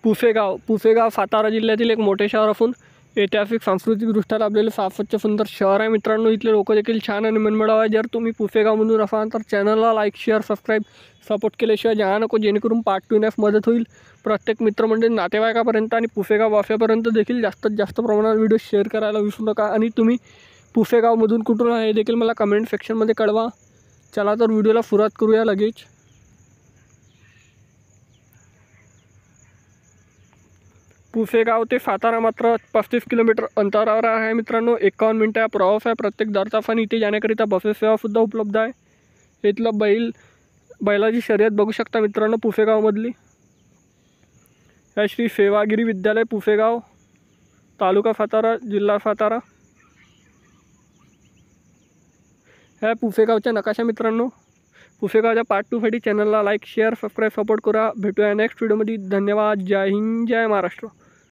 पुसेगाव सातारा जिल्ह्यातील एक मोठे शहर असून ऐतिहासिक सांस्कृतिकदृष्ट्या लाभलेले स्वच्छ सुंदर शहर आहे मित्रांनो. इथले लोक देखील छान आणि मनमिळाऊ आहे. जर तुम्ही पुसेगावमधून असाल तर चॅनलला लाईक शेअर सबस्क्राईब सपोर्ट केल्याशिवाय जाऊ नको, जेणेकरून पार्ट 2 येण्यास मदत होईल. प्रत्येक मित्रमंडळी नातेवाईकापर्यंत आणि पुसेगाव वाफ्यापर्यंत देखील जास्तीत जास्त प्रमाणात व्हिडिओ शेअर करायला विसरू नका. आणि तुम्ही पुसेगावमधून कुठून आहे हे देखील मला कमेंट सेक्शनमध्ये कळवा. चला तर व्हिडिओला सुरुवात करूया लगेच. पुसेगाव ते सातारा मात्र 35 किलोमीटर अंतरावर आहे मित्रांनो. 51 मिनिटं प्रवास आहे प्रत्येक दर तासाने. इथे जाण्याकरिता बसेस सेवासुद्धा उपलब्ध आहे. इथलं बैलाची शर्यत बघू शकता मित्रांनो पुसेगावमधली. श्री सेवागिरी विद्यालय पुसेगाव, तालुका सातारा, जिल्हा सातारा. ह्या पुसेगावच्या नकाशा मित्रांनो. पुसेगावच्या पार्ट 2साठी चॅनलला लाईक शेअर सबस्क्राईब सपोर्ट करा. भेटूया नेक्स्ट व्हिडिओमध्ये. धन्यवाद. जय हिंद, जय महाराष्ट्र.